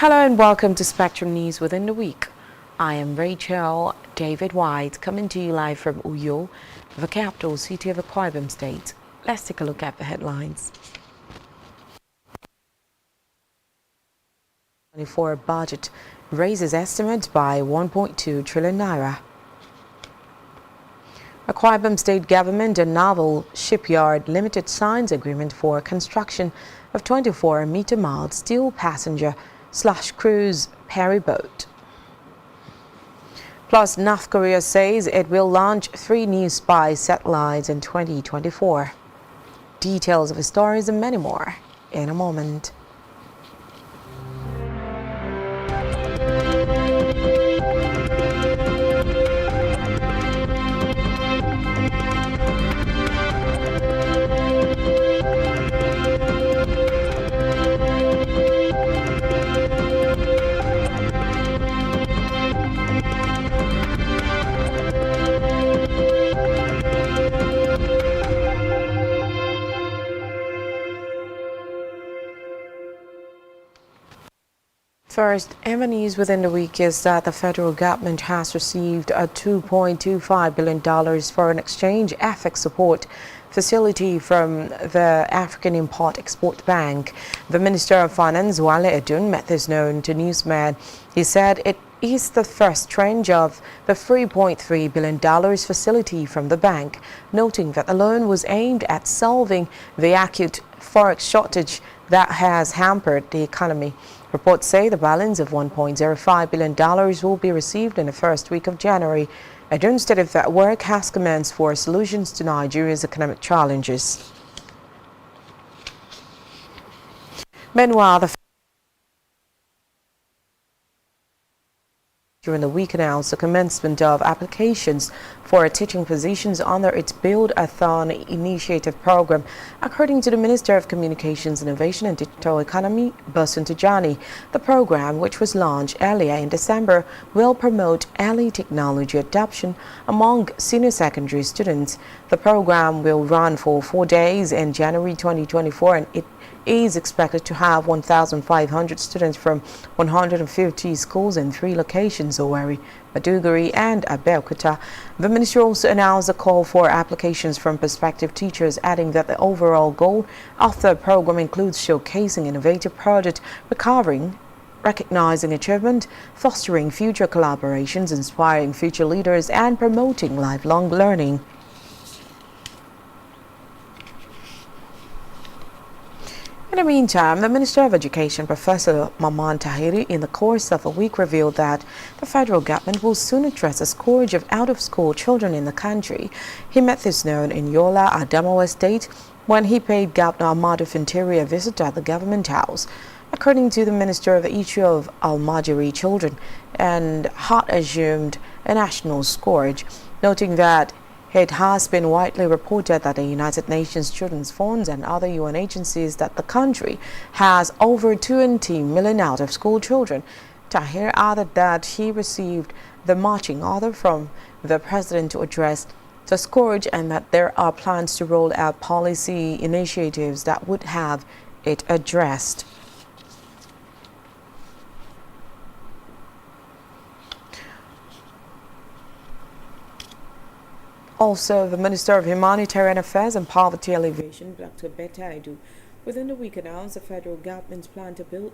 Hello and welcome to Spectrum News Within the Week. I am Rachel David White, coming to you live from Uyo, the capital city of Akwa Ibom State. Let's take a look at the headlines. 2024 budget raises estimate by 1.2 trillion naira. Akwa Ibom State Government and Naval Shipyard Limited signs agreement for construction of 24-meter-mile steel passenger/cruise ferry boat. Plus, North Korea says it will launch 3 new spy satellites in 2024. Details of the stories and many more in a moment. First, in the news within the week is that the federal government has received a $2.25 billion foreign exchange FX support facility from the African Import-Export Bank. The Minister of Finance, Wale Edun, made this known to newsmen. He said it is the first tranche of the $3.3 billion facility from the bank, noting that the loan was aimed at solving the acute forex shortage that has hampered the economy. Reports say the balance of $1.05 billion will be received in the first week of January. Edun stated that work has commenced for solutions to Nigeria's economic challenges. Meanwhile, during the week announced the commencement of applications for teaching positions under its Build-a-thon initiative program. According to the Minister of Communications, Innovation and Digital Economy, Bosun Tijani, the program, which was launched earlier in December, will promote early technology adoption among senior secondary students. The program will run for 4 days in January 2024, and it is expected to have 1,500 students from 150 schools in 3 locations: Owerri, Maiduguri and Abeokuta. The ministry also announced a call for applications from prospective teachers, adding that the overall goal of the program includes showcasing innovative projects, recognizing achievement, fostering future collaborations, inspiring future leaders, and promoting lifelong learning. In the meantime, the Minister of Education, Professor Maman Tahiri, in the course of a week revealed that the federal government will soon address a scourge of out-of-school children in the country. He made this known in Yola, Adamawa State, when he paid Governor Ahmadu Fintiri a visit at the government house. According to the minister, the issue of Almajiri children and had assumed a national scourge, noting that it has been widely reported that the United Nations Children's Funds and other UN agencies that the country has over 20 million out-of-school children. Tahir added that he received the marching order from the president to address the scourge and that there are plans to roll out policy initiatives that would have it addressed. Also, the Minister of Humanitarian Affairs and Poverty Alleviation, Dr. Betta Edu, within the week announced the federal government's plan to build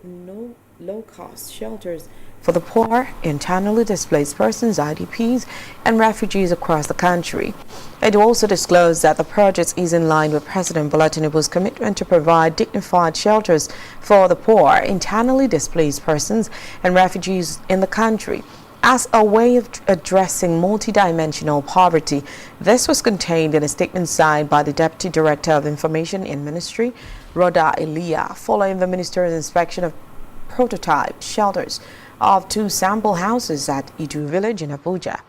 low-cost shelters for the poor, internally displaced persons, IDPs, and refugees across the country. It also disclosed that the project is in line with President Bola Tinubu's commitment to provide dignified shelters for the poor, internally displaced persons, and refugees in the country, as a way of addressing multidimensional poverty. This was contained in a statement signed by the Deputy Director of Information in Ministry, Rhoda Elia, following the Minister's inspection of prototype shelters of 2 sample houses at Itu Village in Abuja.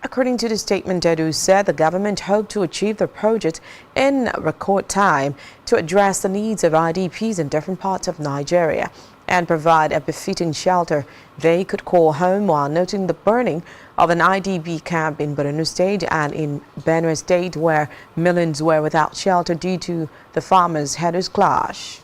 According to the statement, Edu said the government hoped to achieve the project in record time to address the needs of IDPs in different parts of Nigeria and provide a befitting shelter they could call home, while noting the burning of an IDP camp in Borno State and in Benue State, where millions were without shelter due to the farmers' headers clash.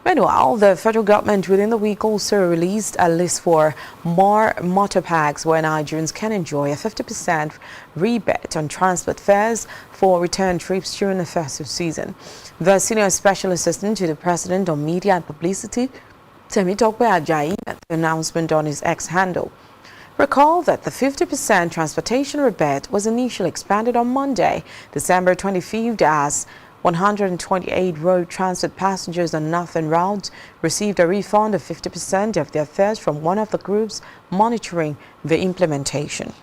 Meanwhile, the federal government within the week also released a list for more motor packs where Nigerians can enjoy a 50% rebate on transport fares for return trips during the festive season. The senior special assistant to the president on media and publicity, Temitope Ajayi, made the announcement on his X handle. Recall that the 50% transportation rebate was initially expanded on Monday, December 25th, as 128 road transit passengers on northern routes received a refund of 50% of their fares from one of the groups monitoring the implementation.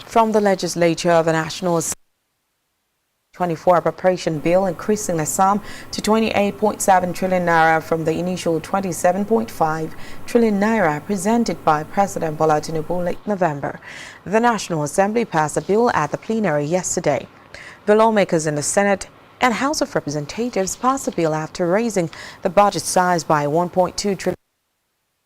From the legislature, the National 24 appropriation bill increasing the sum to 28.7 trillion naira from the initial 27.5 trillion naira presented by President Bola Tinubu late November. The National Assembly passed a bill at the plenary yesterday. The lawmakers in the Senate and House of Representatives passed the bill after raising the budget size by 1.2 trillion.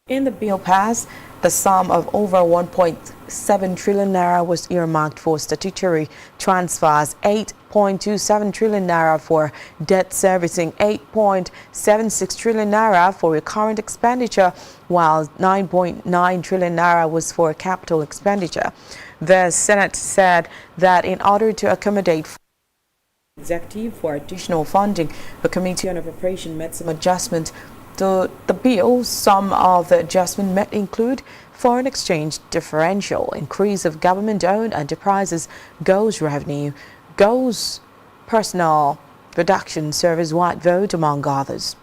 In the bill passed, the sum of over 1.7 trillion naira was earmarked for statutory transfers, 8.27 trillion naira for debt servicing, 8.76 trillion naira for recurrent expenditure, while 9.9 trillion naira was for capital expenditure. The Senate said that in order to accommodate executive for additional funding, the Committee on Appropriation made some adjustment to the bill. Some of the adjustment may include foreign exchange differential, increase of government-owned enterprises, goals revenue, goals personnel reduction, service-wide vote, among others.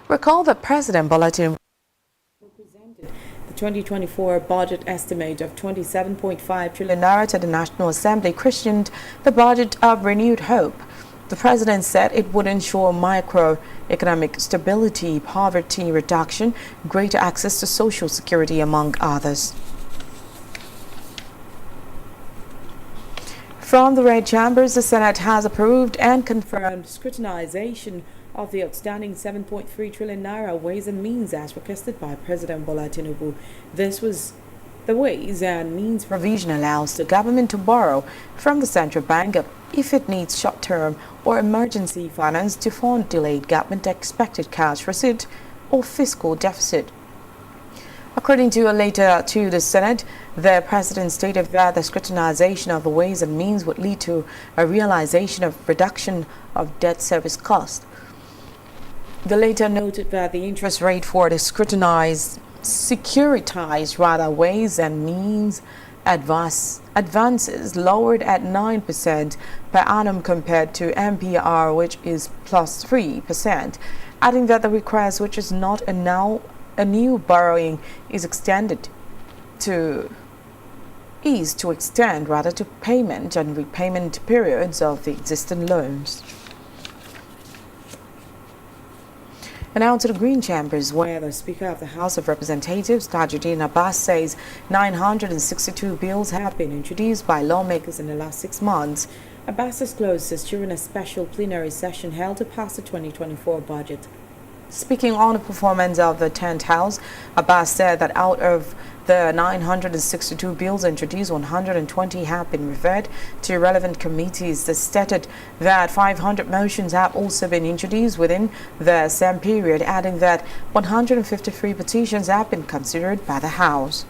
Recall that President Bola Tinubu presented the 2024 budget estimate of 27.5 trillion naira to the National Assembly, christened the budget of renewed hope. The president said it would ensure microeconomic stability, poverty reduction, greater access to social security, among others. From the red chambers, the Senate has approved and confirmed scrutinization of the outstanding 7.3 trillion naira Ways and Means as requested by President Bola Tinubu. This was the Ways and Means provision allows the government to borrow from the central bank if it needs short-term or emergency finance to fund delayed government expected cash receipt or fiscal deficit. According to a letter to the Senate, the President stated that the scrutinization of the Ways and Means would lead to a realization of reduction of debt service cost. The letter noted that the interest rate for the securitized Ways and Means advances lowered at 9% per annum compared to MPR, which is plus 3%, adding that the request, which is not a new borrowing, is to extend payment and repayment periods of the existing loans. And now to the Green Chambers, where the Speaker of the House of Representatives, Tajuddin Abbas, says 962 bills have been introduced by lawmakers in the last 6 months. Abbas disclosed this during a special plenary session held to pass the 2024 budget. Speaking on the performance of the 10th House, Abbas said that out of the 962 bills introduced, 120 have been referred to relevant committees. They stated that 500 motions have also been introduced within the same period, adding that 153 petitions have been considered by the House.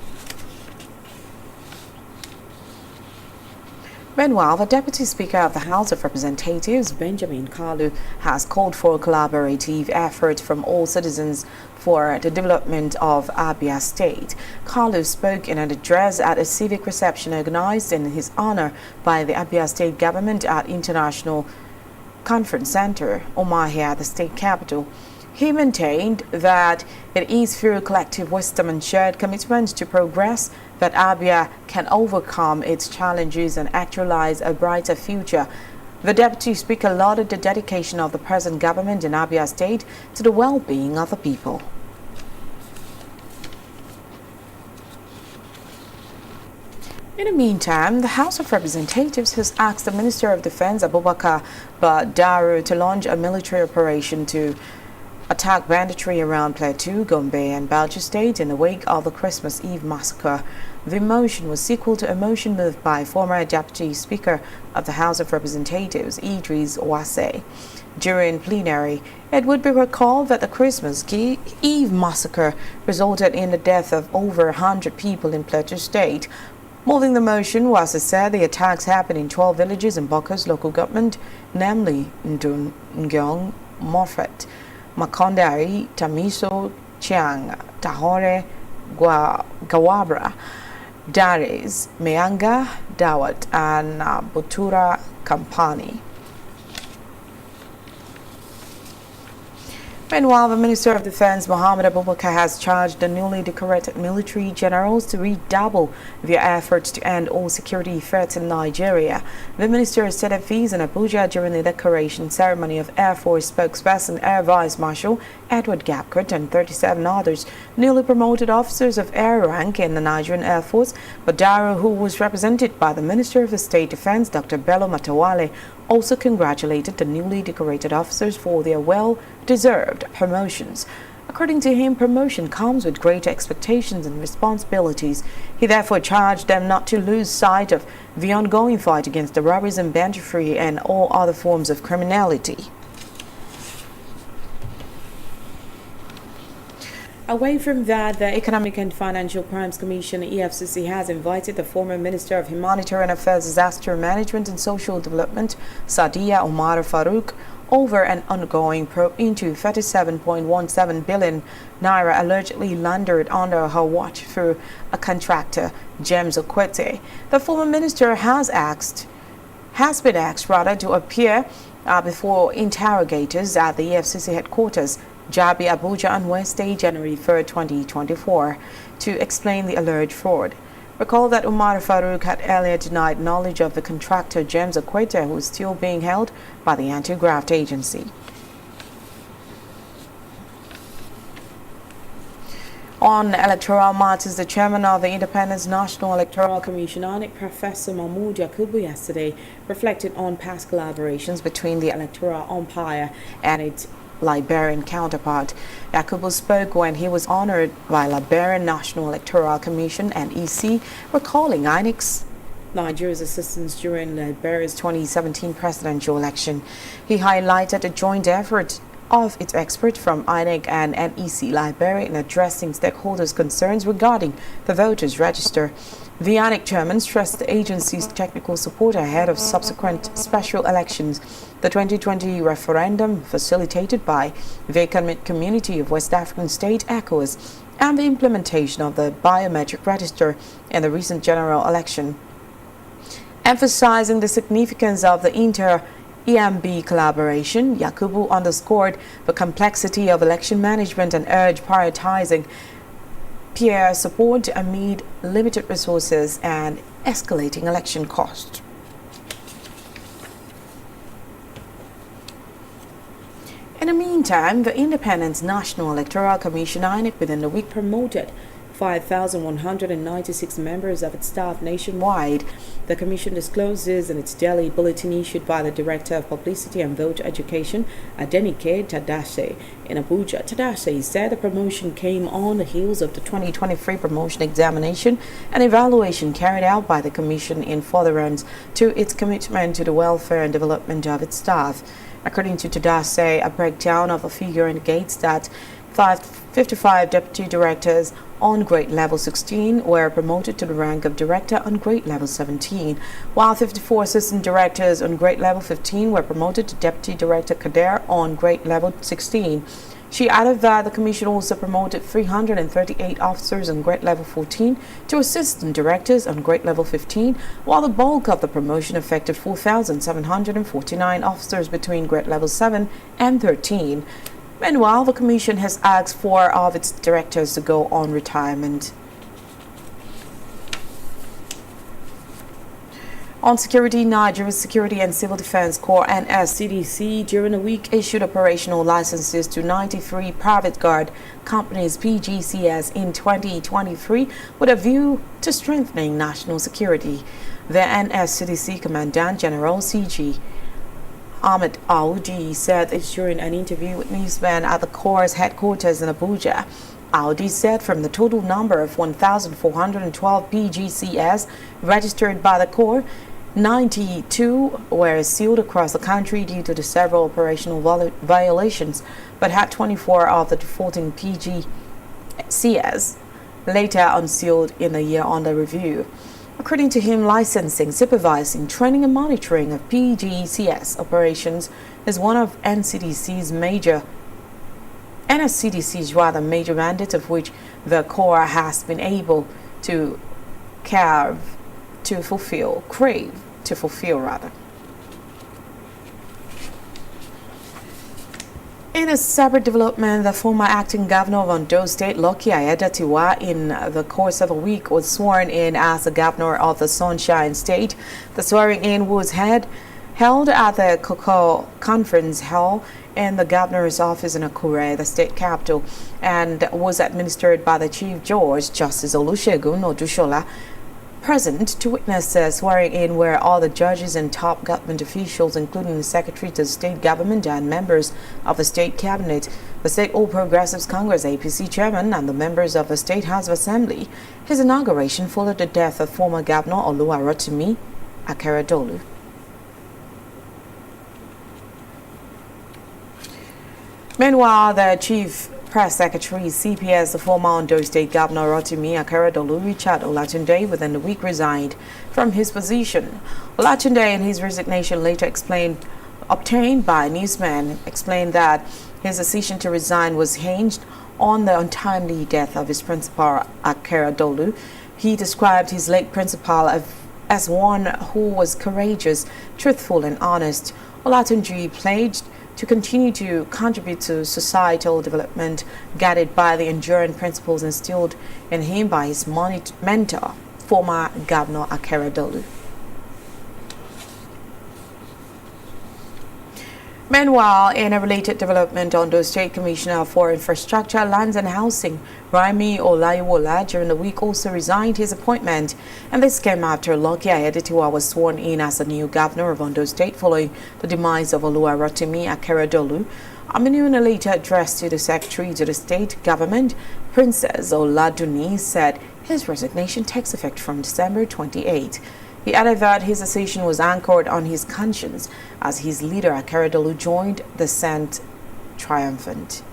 Meanwhile, the Deputy Speaker of the House of Representatives, Benjamin Kalu, has called for a collaborative effort from all citizens for the development of Abia State. Kalu spoke in an address at a civic reception organized in his honor by the Abia State government at International Conference Center, Umuahia, the state capital. He maintained that it is through collective wisdom and shared commitment to progress that Abia can overcome its challenges and actualize a brighter future. The Deputy Speaker lauded the dedication of the present government in Abia State to the well-being of the people. In the meantime, the House of Representatives has asked the Minister of Defense, Abubakar Badaru, to launch a military operation to attack banditry around Plateau, Gombe, and Bauchi State in the wake of the Christmas Eve massacre. The motion was sequel to a motion moved by former Deputy Speaker of the House of Representatives, Idris Wase. During plenary, it would be recalled that the Christmas Eve massacre resulted in the death of over 100 people in Plateau State. Moving the motion, Wase said the attacks happened in 12 villages in Bokkos local government, namely Ndun, Ngyong, Moffat, Makondari, Tamiso, Chiang, Tahore, Gawabra, Dares, Meanga, Dawat, and Butura Kampani. Meanwhile, the Minister of Defense, Mohammed Abubakar, has charged the newly decorated military generals to redouble their efforts to end all security threats in Nigeria. The minister said at fees in Abuja during the decoration ceremony of Air Force spokesperson Air Vice Marshal Edward Gapkut and 37 others newly promoted officers of air rank in the Nigerian Air Force. Badaro, who was represented by the Minister of the State Defense, Dr. Bello Matawale, also congratulated the newly decorated officers for their well-deserved promotions. According to him, promotion comes with great expectations and responsibilities. He therefore charged them not to lose sight of the ongoing fight against the robberies and banditry and all other forms of criminality. Away from that, the Economic and Financial Crimes Commission, EFCC, has invited the former Minister of Humanitarian Affairs, Disaster Management and Social Development, Sadia Umar Farouk, over an ongoing probe into 37.17 billion naira allegedly laundered under her watch through a contractor, James Okwete. The former minister has been asked to appear before interrogators at the EFCC headquarters, Jabi, Abuja, on Wednesday, January 3, 2024, to explain the alleged fraud. Recall that Umar Farouk had earlier denied knowledge of the contractor James Okwete, who is still being held by the Anti-Graft Agency. On electoral matters, the chairman of the Independent National Electoral Commission, INEC, Professor Mahmoud Yakubu, yesterday reflected on past collaborations between the electoral umpire and its Liberian counterpart. Yakubu spoke when he was honored by Liberian National Electoral Commission and EC, recalling INEC's Nigeria's assistance during Liberia's 2017 presidential election. He highlighted the joint effort of its experts from INEC and NEC Liberia in addressing stakeholders' concerns regarding the voters' register. The INEC chairman stressed the agency's technical support ahead of subsequent special elections, the 2020 referendum facilitated by the Economic Community of West African State, ECOWAS, and the implementation of the biometric register in the recent general election. Emphasizing the significance of the inter-EMB collaboration, Yakubu underscored the complexity of election management and urged prioritizing peer support amid limited resources and escalating election costs. In the meantime, the Independent National Electoral Commission, INEC, within the week promoted 5,196 members of its staff nationwide. The Commission discloses in its daily bulletin issued by the Director of Publicity and Voter Education, Adenike Tadase, in Abuja. Tadase said the promotion came on the heels of the 2023 promotion examination and evaluation carried out by the Commission in furtherance to its commitment to the welfare and development of its staff. According to Tadase, a breakdown of a figure indicates that 55 deputy directors on grade level 16 were promoted to the rank of director on grade level 17, while 54 assistant directors on grade level 15 were promoted to deputy director cadre on grade level 16. She added that the Commission also promoted 338 officers on grade level 14 to assistant directors on grade level 15, while the bulk of the promotion affected 4,749 officers between grade level 7 and 13. Meanwhile, the Commission has asked 4 of its directors to go on retirement. On security, Nigeria's Security and Civil Defense Corps (NSCDC) during the week issued operational licenses to 93 private guard companies (PGCS) in 2023 with a view to strengthening national security. The NSCDC Commandant General CG Ahmed Aoudi said this during an interview with newsmen at the Corps' headquarters in Abuja. Aoudi said from the total number of 1,412 PGCS registered by the Corps, 92 were sealed across the country due to the several operational violations, but had 24 of the defaulting PGCS later unsealed in the year under review. According to him, licensing, supervising, training and monitoring of PGCS operations is one of NSCDC's major mandates, of which the Corps has been able to fulfill. In a separate development, the former acting governor of Ondo State, Lucky Aiyedatiwa, in the course of a week was sworn in as the governor of the Sunshine State. The swearing-in was held at the Cocoa Conference Hall in the governor's office in Akure, the state capital, and was administered by the Chief Judge, Justice Olusegun Odushola. Present to witness the swearing-in were all the judges and top government officials, including the Secretary to the State Government and members of the State Cabinet, the State All Progressives Congress APC Chairman, and the members of the State House of Assembly. His inauguration followed the death of former Governor Oluwarotimi Akeredolu. Meanwhile, the Chief Press Secretary CPS, the former Ondo State Governor Rotimi Akeredolu, Richard Olatunde, within the week resigned from his position. Olatunde, in his resignation later obtained by newsmen, explained that his decision to resign was hinged on the untimely death of his principal Akeredolu. He described his late principal as one who was courageous, truthful, and honest. Olatunde pledged to continue to contribute to societal development, guided by the enduring principles instilled in him by his mentor, former Governor Akeredolu. Meanwhile, in a related development, Ondo State Commissioner for Infrastructure, Lands and Housing, Raimi Olayiwola, during the week also resigned his appointment, and this came after Lucky Aiyedatiwa was sworn in as the new governor of Ondo State following the demise of Oluwarotimi Akeredolu. In a later address to the Secretary to the State Government, Princess Oladuni said his resignation takes effect from December 28. He added that his decision was anchored on his conscience as his leader Akeredolu joined the scent triumphant.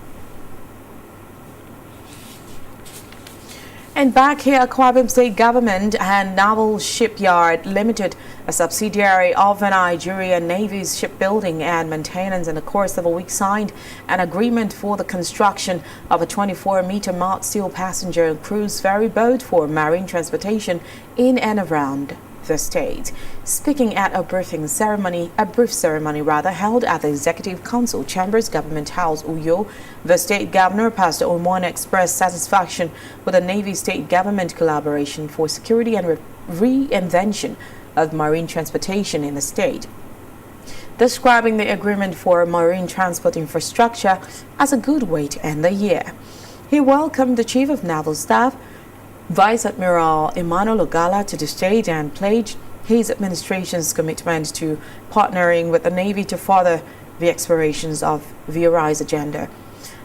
And back here, Akwa Ibom State Government and Naval Shipyard Limited, a subsidiary of the Nigerian Navy's shipbuilding and maintenance, in the course of a week signed an agreement for the construction of a 24-meter mild steel passenger and cruise ferry boat for marine transportation in and around the state. Speaking at a brief ceremony held at the Executive Council Chambers Government House, Uyo, the state governor, Pastor Omwana, expressed satisfaction with the Navy state government collaboration for security and reinvention of marine transportation in the state, describing the agreement for marine transport infrastructure as a good way to end the year. He welcomed the Chief of Naval Staff, Vice Admiral Emmanuel Ogala, to the state and pledged his administration's commitment to partnering with the Navy to further the aspirations of the Arise agenda.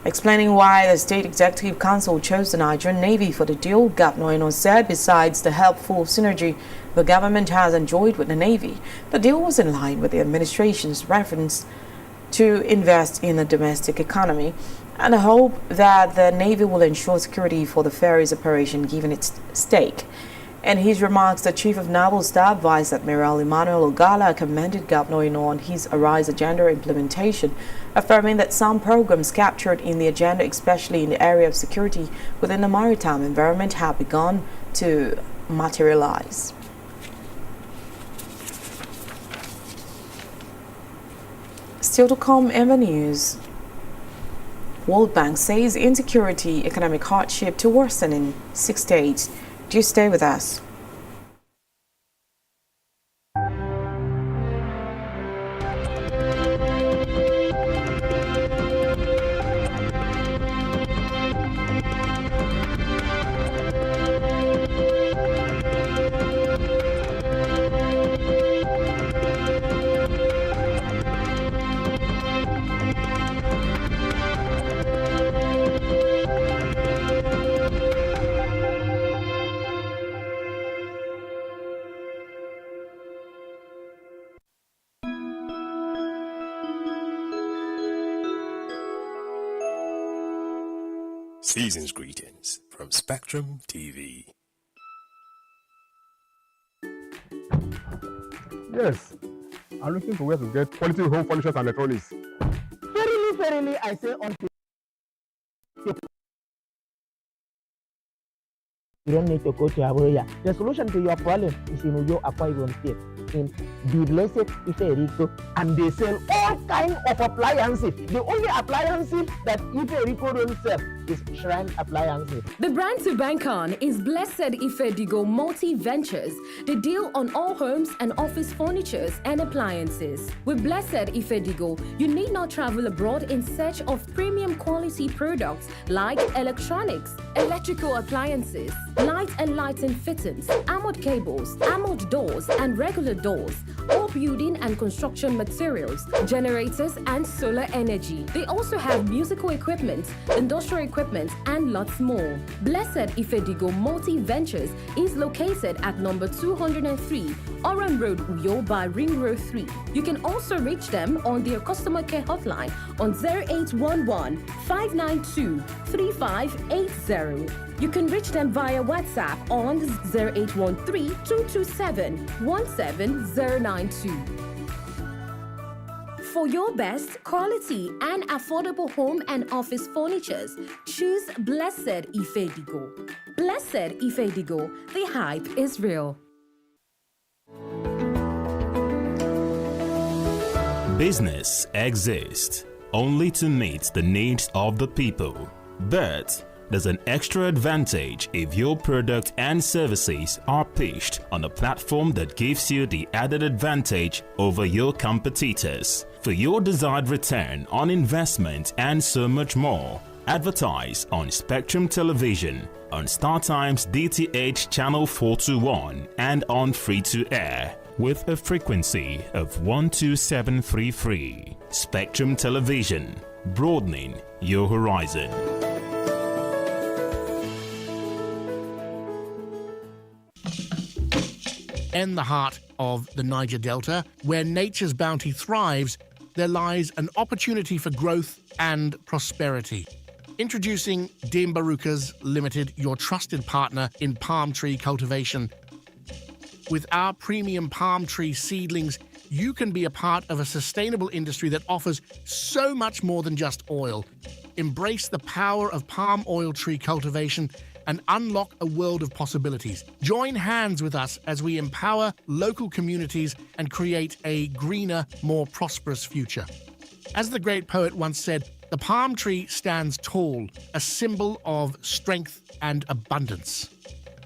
Explaining why the State Executive Council chose the Nigerian Navy for the deal, Governor Eno said besides the helpful synergy the government has enjoyed with the Navy, the deal was in line with the administration's reference to invest in the domestic economy and the hope that the Navy will ensure security for the ferry's operation given its stake. In his remarks, the Chief of Naval Staff, Vice Admiral Emmanuel Ogala, commended Governor Eno on his Arise agenda implementation, affirming that some programs captured in the agenda, especially in the area of security within the maritime environment, have begun to materialize. Still to come in the news, World Bank says insecurity, economic hardship to worsen in 6 states. Do you stay with us? Season's greetings from Spectrum TV. Yes, I'm looking for where to get quality home furniture and electronics. Verily, I say unto you, you don't need to go to Abuja. The solution to your problem is in Uyo Akwa Ibom State, in the blessed Ife Rico, and they sell all kinds of appliances. The only appliances that Ife Rico don't sell is Shrine appliances. The brand to bank on is Blessed Ifedigo Multi Ventures, the deal on all homes and office furnitures and appliances. With Blessed Ifedigo, you need not travel abroad in search of premium quality products like electronics, electrical appliances, light and lighting fittings, armored cables, armored doors and regular doors, all building and construction materials, generators and solar energy. They also have musical equipment, industrial equipment and lots more. Blessed Ifedigo Multi Ventures is located at number 203 Oran Road, Uyo by Ring Road 3. You can also reach them on their customer care hotline on 0811 592 3580. You can reach them via WhatsApp on 0813 227 17092. For your best quality and affordable home and office furnitures, choose Blessed Ifedigo. Blessed Ifedigo, the hype is real. Business exists only to meet the needs of the people, but there's an extra advantage if your product and services are pitched on a platform that gives you the added advantage over your competitors. For your desired return on investment and so much more, advertise on Spectrum Television, on StarTime's DTH Channel 421 and on free-to-air with a frequency of 12733. Spectrum Television, broadening your horizon. In the heart of the Niger Delta, where nature's bounty thrives, there lies an opportunity for growth and prosperity. Introducing Dimbarukas Limited, your trusted partner in palm tree cultivation. With our premium palm tree seedlings, you can be a part of a sustainable industry that offers so much more than just oil. Embrace the power of palm oil tree cultivation and unlock a world of possibilities. Join hands with us as we empower local communities and create a greener, more prosperous future. As the great poet once said, the palm tree stands tall, a symbol of strength and abundance.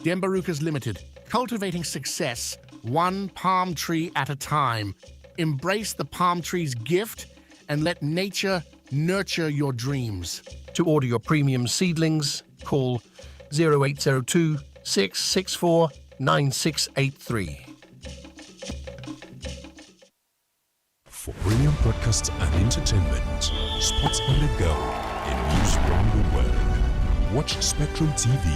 Dembarukas Limited, cultivating success, one palm tree at a time. Embrace the palm tree's gift and let nature nurture your dreams. To order your premium seedlings, call 0802 664 9683. For brilliant broadcasts and entertainment, sports on the go, and news around the world, watch Spectrum TV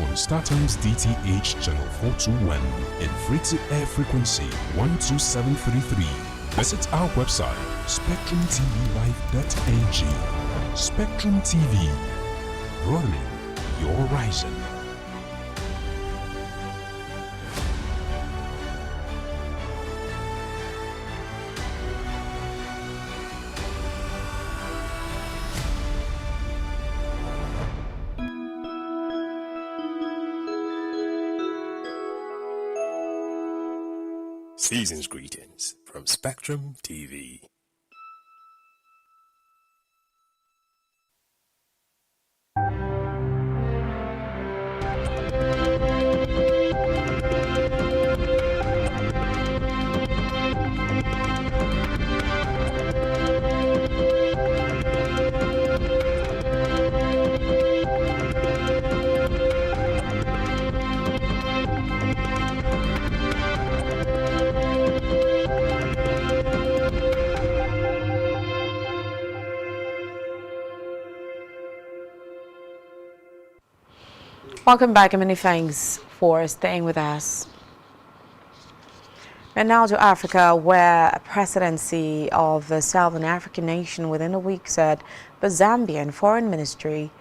on StarTime's DTH Channel 421 and free-to-air frequency 12733. Visit our website, spectrumtvlive.ng. Spectrum TV, broadening your horizon. Season's greetings from Spectrum TV. Welcome back and many thanks for staying with us. And now to Africa, where a presidency of the Southern African nation within a week said the Zambian Foreign Ministry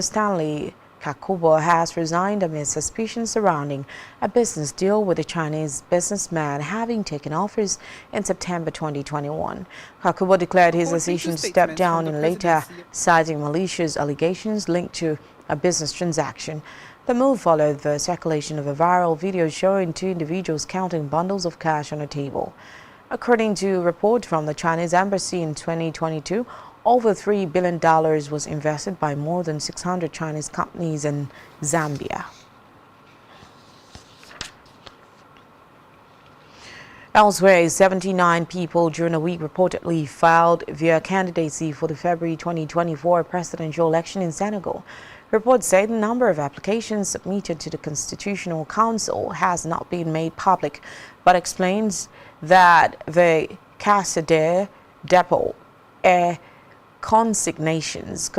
Stanley Kakubo has resigned amid suspicions surrounding a business deal with a Chinese businessman having taken office in September 2021. Kakubo declared his decision to step down in later, citing malicious allegations linked to a business transaction. The move followed the circulation of a viral video showing two individuals counting bundles of cash on a table. According to a report from the Chinese embassy in 2022, over $3 billion was invested by more than 600 Chinese companies in Zambia. Elsewhere, 79 people during the week reportedly filed their candidacy for the February 2024 presidential election in Senegal. Reports say the number of applications submitted to the Constitutional Council has not been made public, but explains that the Caisse de dépôt et consignations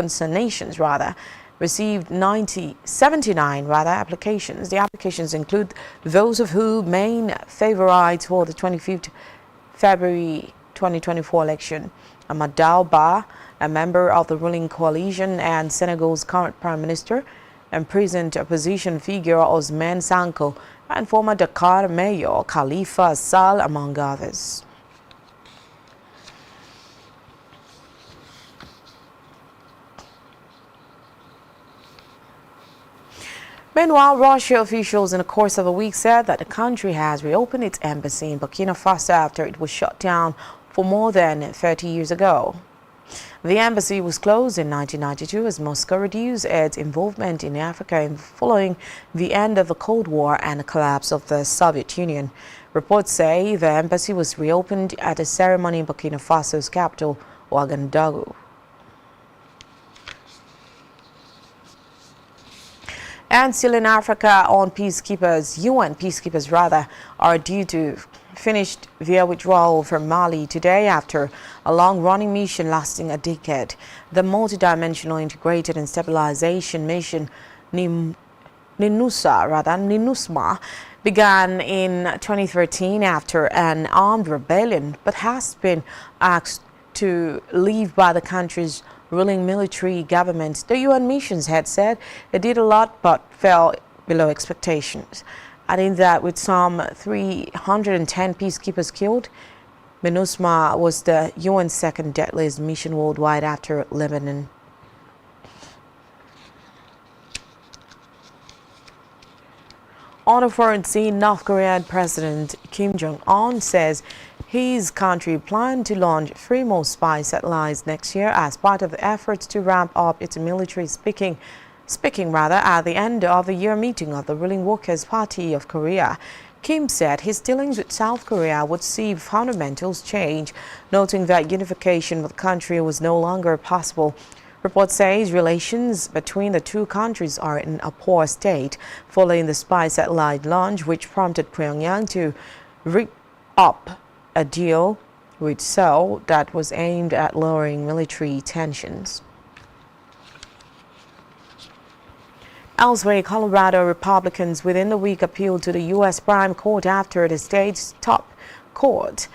received 79 applications. The applications include those of who main favorites for the 25th February 2024 election. Amadou Ba, a member of the ruling coalition and Senegal's current prime minister, imprisoned opposition figure Ousmane Sonko, and former Dakar mayor Khalifa Sall, among others. Meanwhile, Russia officials in the course of a week said that the country has reopened its embassy in Burkina Faso after it was shut down for more than 30 years ago. The embassy was closed in 1992 as Moscow reduced its involvement in Africa following the end of the Cold War and the collapse of the Soviet Union. Reports say the embassy was reopened at a ceremony in Burkina Faso's capital, Ouagadougou. And still in Africa, UN peacekeepers are due to finish their withdrawal from Mali today after a long-running mission lasting a decade. The multidimensional integrated and stabilization mission MINUSMA began in 2013 after an armed rebellion, but has been asked to leave by the country's ruling military government. The UN missions had said it did a lot but fell below expectations, adding that with some 310 peacekeepers killed, MINUSMA was the UN's second deadliest mission worldwide after Lebanon. On a foreign scene, North Korean President Kim Jong-un says his country planned to launch 3 more spy satellites next year as part of the efforts to ramp up its military speaking at the end of the year meeting of the ruling Workers' Party of Korea. Kim said his dealings with South Korea would see fundamentals change, noting that unification with the country was no longer possible. Reports say relations between the two countries are in a poor state following the spy satellite launch, which prompted Pyongyang to rip up a deal with Seoul that was aimed at lowering military tensions. Elsewhere, Colorado Republicans within the week appealed to the U.S. Supreme Court after the state's top court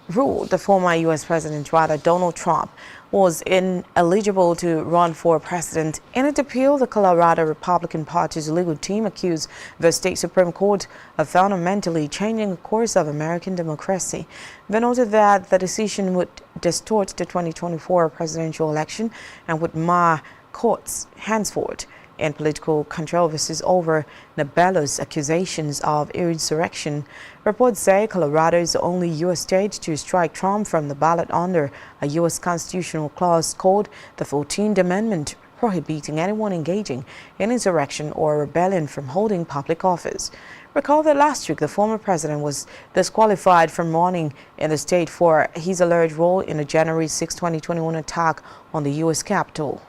ruled the former U.S. President Donald Trump was ineligible to run for president. In its appeal, the Colorado Republican Party's legal team accused the state Supreme Court of fundamentally changing the course of American democracy. They noted that the decision would distort the 2024 presidential election and would mar courts henceforth in political controversies over nebulous accusations of insurrection. Reports say Colorado is the only U.S. state to strike Trump from the ballot under a U.S. constitutional clause called the 14th Amendment, prohibiting anyone engaging in insurrection or rebellion from holding public office. Recall that last week the former president was disqualified from running in the state for his alleged role in the January 6, 2021 attack on the U.S. Capitol.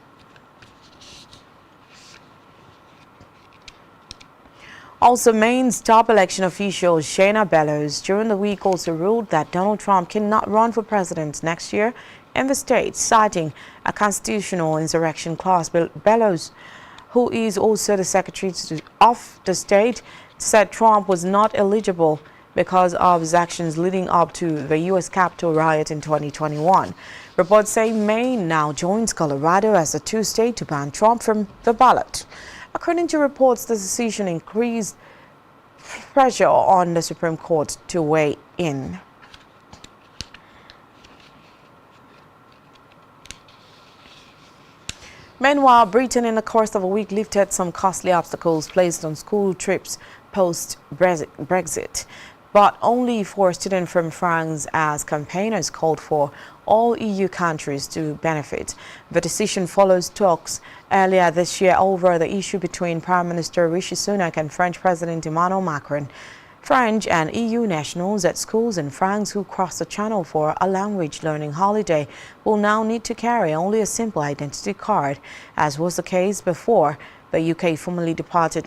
Also, Maine's top election official Shayna Bellows during the week also ruled that Donald Trump cannot run for president next year in the state, citing a constitutional insurrection clause. Bellows, who is also the secretary of the state, said Trump was not eligible because of his actions leading up to the U.S. Capitol riot in 2021. Reports say Maine now joins Colorado as the two states to ban Trump from the ballot. According to reports, the decision increased pressure on the Supreme Court to weigh in. Meanwhile, Britain in the course of a week lifted some costly obstacles placed on school trips post-Brexit, but only for students from France, as campaigners called for all EU countries to benefit. The decision follows talks earlier this year over the issue between Prime Minister Rishi Sunak and French President Emmanuel Macron. French and EU nationals at schools in France who cross the Channel for a language learning holiday will now need to carry only a simple identity card, as was the case before the UK formally departed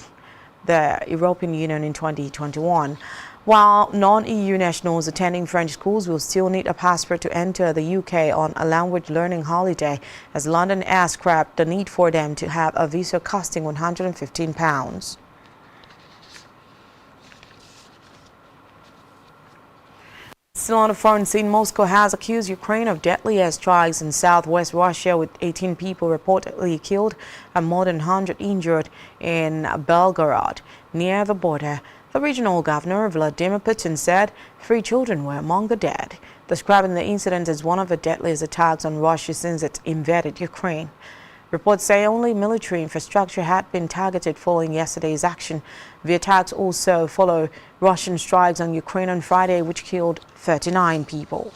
the European Union in 2021. While non-EU nationals attending French schools will still need a passport to enter the UK on a language learning holiday, as London Air scrapped the need for them to have a visa costing £115. Still on the foreign scene, Moscow has accused Ukraine of deadly airstrikes in southwest Russia, with 18 people reportedly killed and more than 100 injured in Belgorod, near the border. The regional governor, Vladimir Putin, said 3 children were among the dead, describing the incident as one of the deadliest attacks on Russia since it invaded Ukraine. Reports say only military infrastructure had been targeted following yesterday's action. The attacks also follow Russian strikes on Ukraine on Friday, which killed 39 people.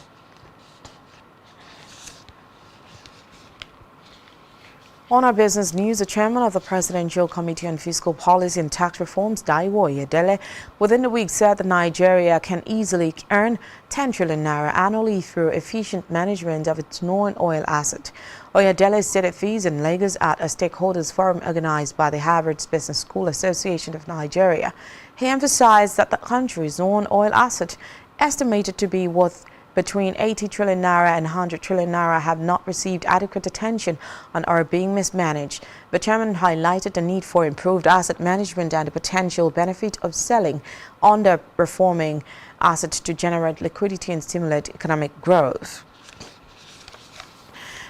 On our business news, the chairman of the Presidential Committee on Fiscal Policy and Tax Reforms, Daiwo Oyedele, within the week said that Nigeria can easily earn 10 trillion naira annually through efficient management of its non-oil asset. Oyedele stated fees in Lagos at a stakeholders forum organized by the Harvard Business School Association of Nigeria. He emphasized that the country's non-oil asset, estimated to be worth between 80 trillion naira and 100 trillion naira, have not received adequate attention and are being mismanaged. The chairman highlighted the need for improved asset management and the potential benefit of selling underperforming assets to generate liquidity and stimulate economic growth.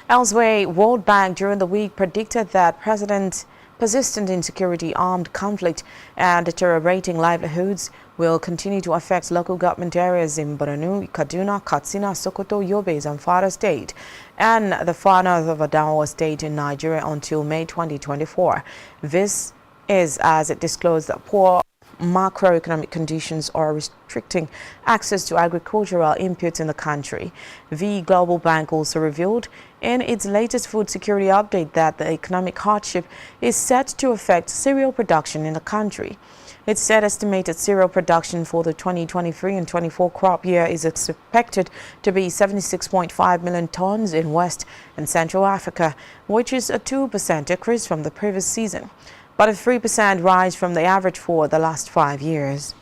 Elsewhere, World Bank during the week predicted that persistent insecurity, armed conflict, and deteriorating livelihoods will continue to affect local government areas in Borno, Kaduna, Katsina, Sokoto, Yobe, Zamfara State, and the far north of Adamawa State in Nigeria until May 2024. This is as it disclosed that poor macroeconomic conditions are restricting access to agricultural inputs in the country. The Global Bank also revealed in its latest food security update that the economic hardship is set to affect cereal production in the country. It said estimated cereal production for the 2023 and 24 crop year is expected to be 76.5 million tons in West and Central Africa, which is a 2% decrease from the previous season, but a 3% rise from the average for the last 5 years.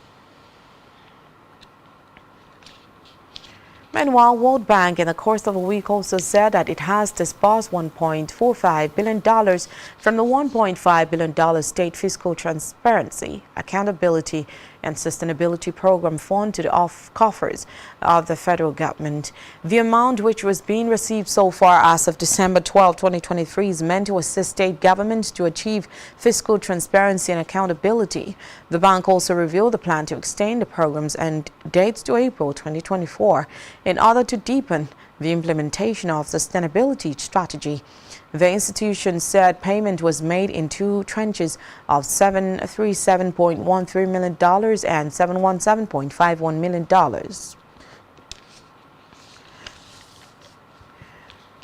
Meanwhile, World Bank in the course of a week also said that it has disbursed $1.45 billion from the $1.5 billion State Fiscal Transparency, Accountability and Sustainability Program Fund to the coffers of the federal government. The amount, which was being received so far as of December 12, 2023, is meant to assist state governments to achieve fiscal transparency and accountability. The bank also revealed the plan to extend the program's end dates to April 2024 in order to deepen the implementation of sustainability strategy. The institution said payment was made in 2 tranches of $737.13 million and $717.51 million.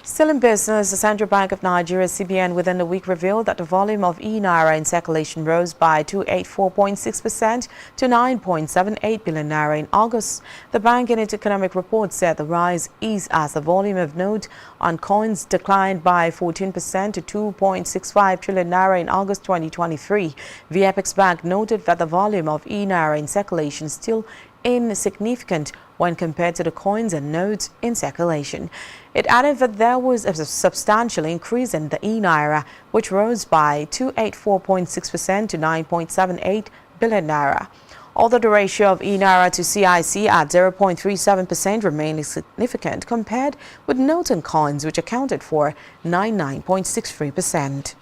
Still in business, the Central Bank of Nigeria, CBN, within the week revealed that the volume of e-naira in circulation rose by 284.6% to 9.78 billion naira in August. The bank in its economic report said the rise is as the volume of notes on coins declined by 14% to 2.65 trillion naira in August 2023. The Apex Bank noted that the volume of e-naira in circulation is still insignificant when compared to the coins and notes in circulation. It added that there was a substantial increase in the e-naira, which rose by 284.6% to 9.78 billion naira. Although the ratio of e-naira to CIC at 0.37% remained significant compared with notes and coins, which accounted for 99.63%.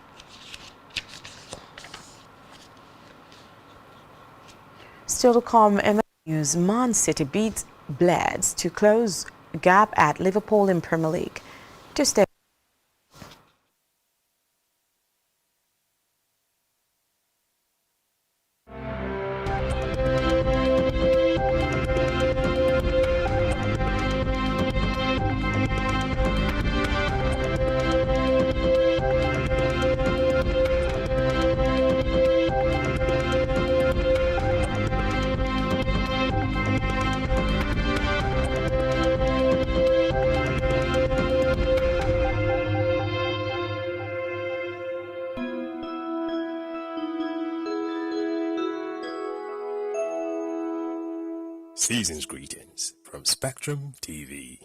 Still to come, News, Man City beats Bleds to close gap at Liverpool in Premier League. Just Season's greetings from Spectrum TV.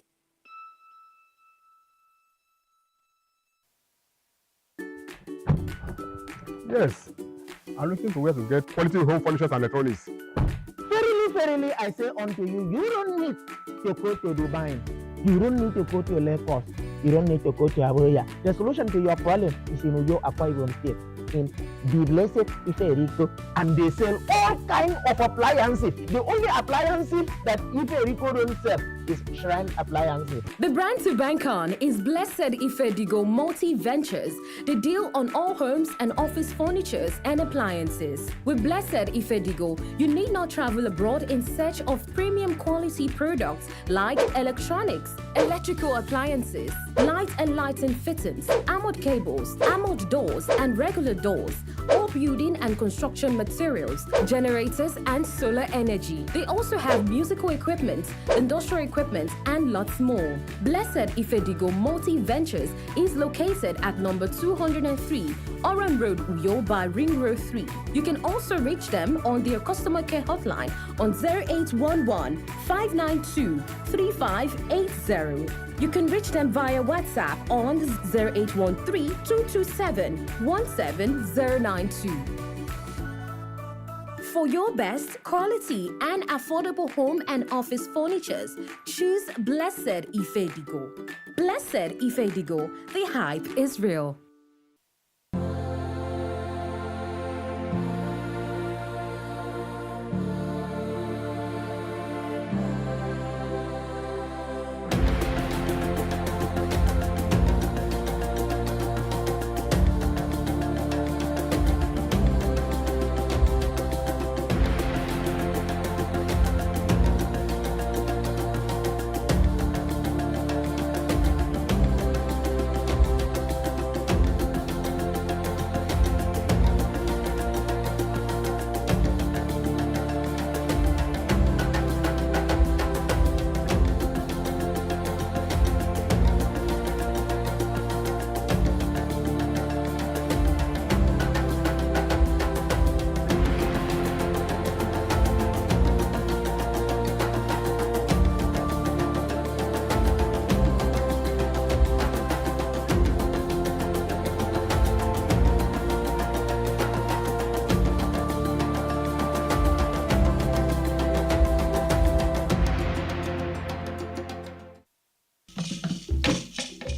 Yes, I'm looking for where to get quality home furniture and electronics. Verily, I say unto you, you don't need to go to Dubai. You don't need to go to Lagos. You don't need to go to Abuja. The solution to your problem is in Uyo Akwa Ibom State, in the blessed Ife-Rico, and they sell all kinds of appliances. The only appliances that Ife-Rico don't sell is shrine appliances. The brand to bank on is Blessed Ife-Digo Multi-Ventures, the deal on all homes and office furnitures and appliances. With Blessed Ife-Digo, you need not travel abroad in search of premium quality products like electronics, electrical appliances, light and lighting fittings, armored cables, armored doors and regular doors, all building and construction materials, generators and solar energy. They also have musical equipment, industrial equipment and lots more. Blessed Ife-Digo Multi-Ventures is located at number 203 Oran Road, Uyo by Ring Road 3. You can also reach them on their customer care hotline on 0811 592 3580. You can reach them via WhatsApp on 0813 227 17092. For your best quality and affordable home and office furnitures, choose Blessed Ife-Digo. Blessed Ife-Digo, the hype is real.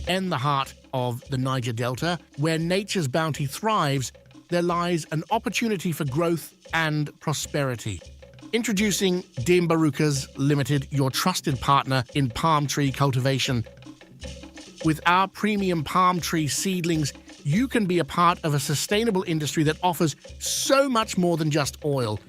In the heart of the Niger Delta, where nature's bounty thrives, there lies an opportunity for growth and prosperity. Introducing Barukas Limited, your trusted partner in palm tree cultivation. With our premium palm tree seedlings, you can be a part of a sustainable industry that offers so much more than just oil.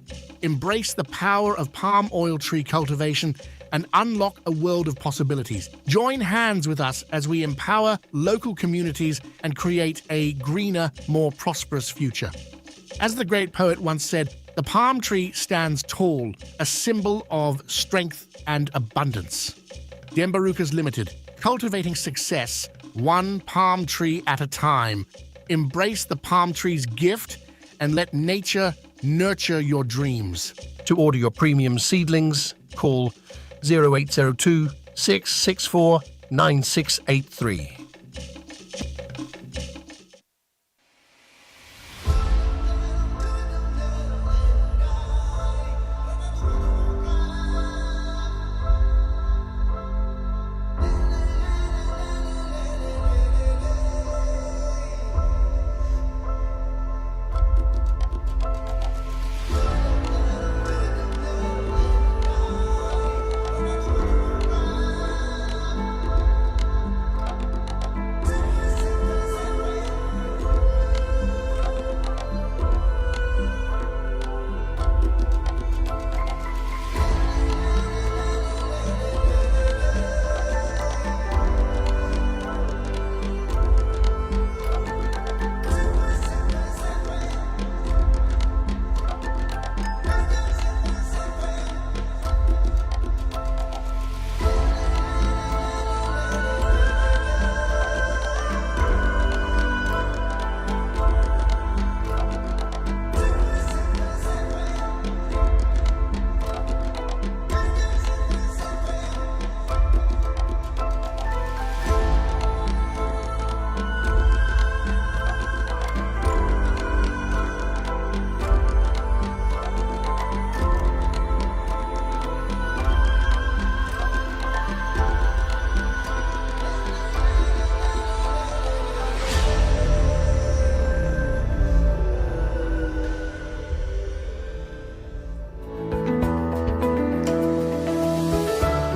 Embrace the power of palm oil tree cultivation and unlock a world of possibilities. Join hands with us as we empower local communities and create a greener, more prosperous future. As the great poet once said, the palm tree stands tall, a symbol of strength and abundance. Barukas Limited, cultivating success, one palm tree at a time. Embrace the palm tree's gift and let nature nurture your dreams. To order your premium seedlings, call 0802 664 9683.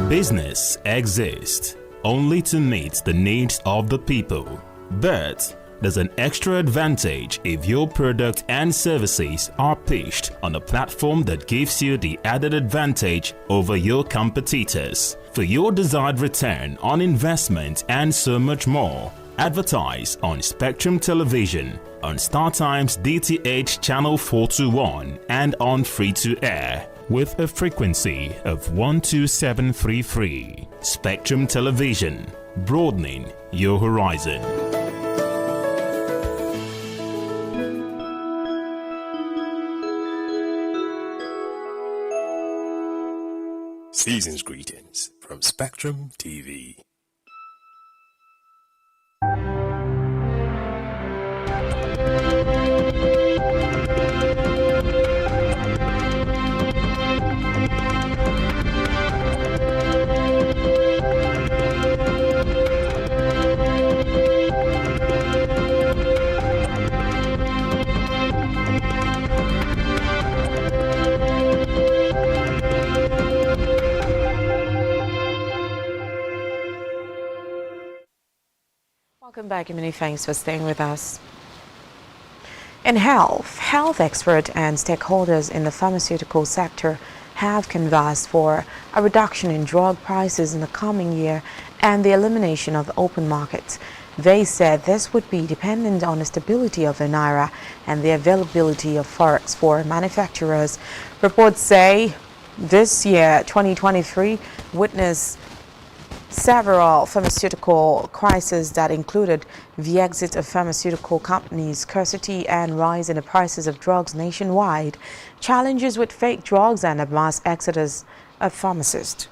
Business exists only to meet the needs of the people, but there's an extra advantage if your product and services are pitched on a platform that gives you the added advantage over your competitors. For your desired return on investment and so much more, advertise on Spectrum Television, on StarTimes DTH Channel 421 and on free-to-air with a frequency of 12733. Spectrum Television, broadening your horizon. Season's greetings from Spectrum TV. Welcome back and many thanks for staying with us. In health experts and stakeholders in the pharmaceutical sector have canvassed for a reduction in drug prices in the coming year and the elimination of the open market. They said this would be dependent on the stability of the naira and the availability of forex for manufacturers. Reports say this year, 2023, witnessed several pharmaceutical crises that included the exit of pharmaceutical companies, scarcity and rise in the prices of drugs nationwide, challenges with fake drugs and a mass exodus of pharmacists.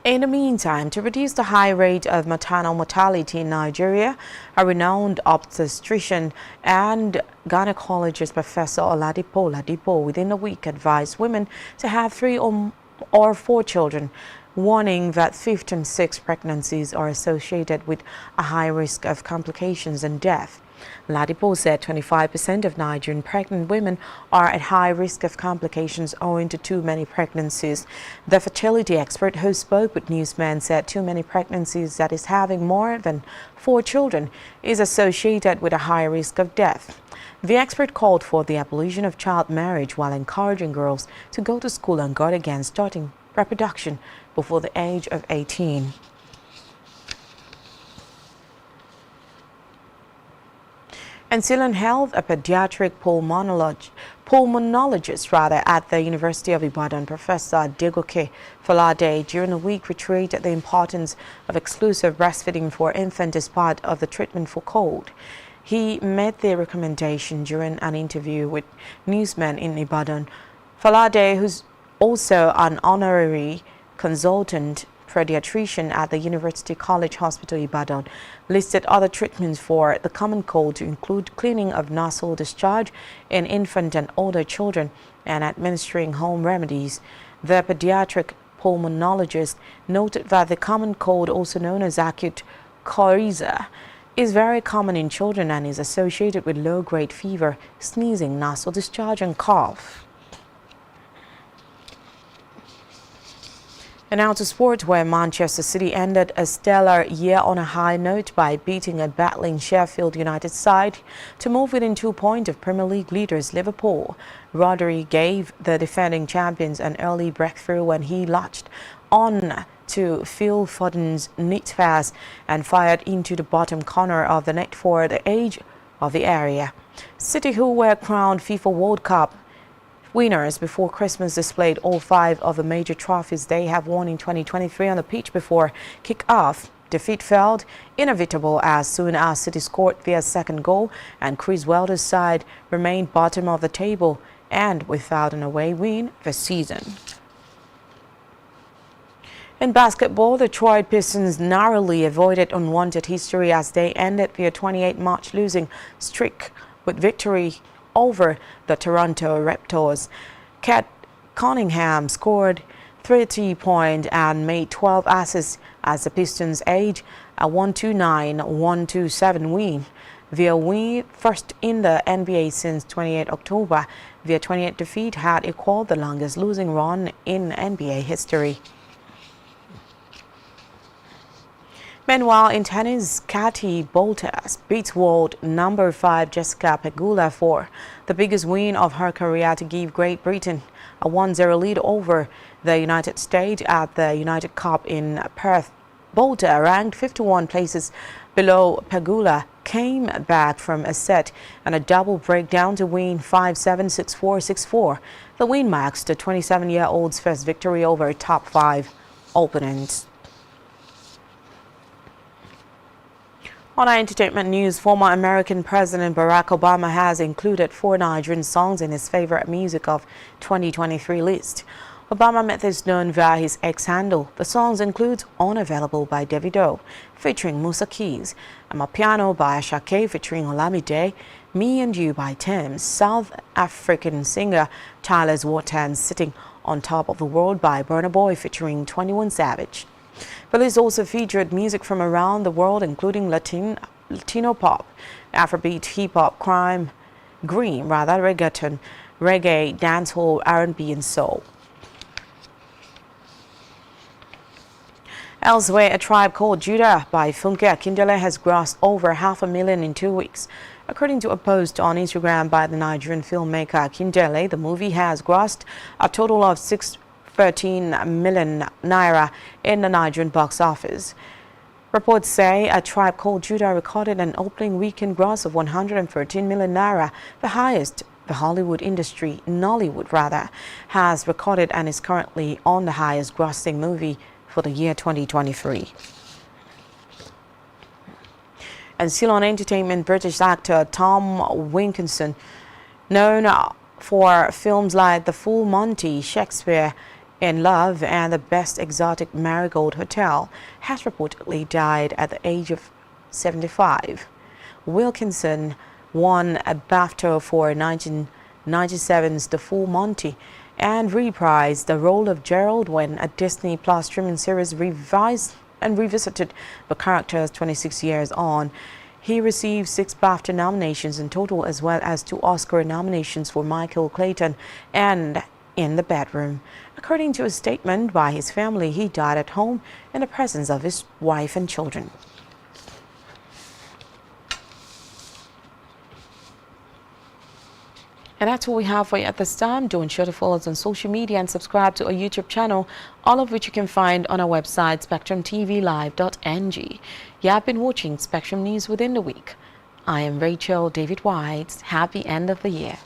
In the meantime, to reduce the high rate of maternal mortality in Nigeria, a renowned obstetrician and gynecologist, Professor Oladipo within a week advised women to have 3 or 4 children, warning that 5th and 6th pregnancies are associated with a high risk of complications and death. Oladipo said 25% of Nigerian pregnant women are at high risk of complications owing to too many pregnancies. The fertility expert who spoke with newsmen said too many pregnancies, that is having more than 4 children, is associated with a high risk of death. The expert called for the abolition of child marriage while encouraging girls to go to school and guard against starting reproduction before the age of 18. And still in health, a pediatric pulmonologist at the University of Ibadan, Professor Adegoke Falade, during a week reiterated the importance of exclusive breastfeeding for infants as part of the treatment for cold. He made the recommendation during an interview with newsmen in Ibadan. Falade, who's also an honorary consultant pediatrician at the University College Hospital Ibadan, listed other treatments for the common cold to include cleaning of nasal discharge in infant and older children and administering home remedies. The pediatric pulmonologist noted that the common cold, also known as acute coryza, is very common in children and is associated with low-grade fever, sneezing, nasal discharge and cough. And now to sport, where Manchester City ended a stellar year on a high note by beating a battling Sheffield United side to move within 2 points of Premier League leaders Liverpool. Rodri gave the defending champions an early breakthrough when he latched on to Phil Foden's neat pass and fired into the bottom corner of the net for the edge of the area. City, who were crowned FIFA World Cup winners before Christmas, displayed all 5 of the major trophies they have won in 2023 on the pitch before kick-off. Defeat felt inevitable as soon as City scored their second goal and Chris Wilder's side remained bottom of the table and without an away win this season. In basketball, the Troy Pistons narrowly avoided unwanted history as they ended their 28-match losing streak with victory over the Toronto Raptors. Kat Cunningham scored 30 points and made 12 assists as the Pistons edged a 129-127 win. Their win, first in the NBA since 28 October, their 28th defeat had equaled the longest losing run in NBA history. Meanwhile, in tennis, Katie Boltas beats world number 5 Jessica Pegula for the biggest win of her career to give Great Britain a 1-0 lead over the United States at the United Cup in Perth. Bolta, ranked 51 places below Pegula, came back from a set and a double breakdown to win 5-7, 6-4, 6-4. The win marks the 27-year-old's first victory over top 5 opponents. On our entertainment news, former American President Barack Obama has included 4 Nigerian songs in his favorite music of 2023 list. Obama made this known via his X handle. The songs include Unavailable by Davido, featuring Musa Keys, Amapiano by Ashake featuring Olamide, Me and You by Thames, South African singer Tyler's Watan, Sitting on Top of the World by Burna Boy featuring 21 Savage. The list also featured music from around the world, including Latino pop, Afrobeat, hip-hop, reggaeton, reggae, dancehall, R&B, and soul. Elsewhere, A Tribe Called Judah by Funke Akindele has grossed over 500,000 in 2 weeks. According to a post on Instagram by the Nigerian filmmaker Akindele, the movie has grossed a total of 13 million naira in the Nigerian box office. Reports say A Tribe Called Judah recorded an opening weekend gross of 113 million naira, the highest the Nollywood has recorded, and is currently on the highest grossing movie for the year 2023. And still on entertainment, British actor Tom Wilkinson, known for films like The Full Monty, Shakespeare in Love, and The Best Exotic Marigold Hotel, has reportedly died at the age of 75. Wilkinson won a BAFTA for 1997's The Full Monty and reprised the role of Gerald when a Disney Plus streaming series revised and revisited the characters 26 years on. He received 6 BAFTA nominations in total, as well as 2 Oscar nominations for Michael Clayton and In the Bedroom. According to a statement by his family, he died at home in the presence of his wife and children. And that's all we have for you at this time. Don't forget to follow us on social media and subscribe to our YouTube channel, all of which you can find on our website, spectrumtvlive.ng. You have been watching Spectrum News Within the Week. I am Rachel David White. Happy end of the year.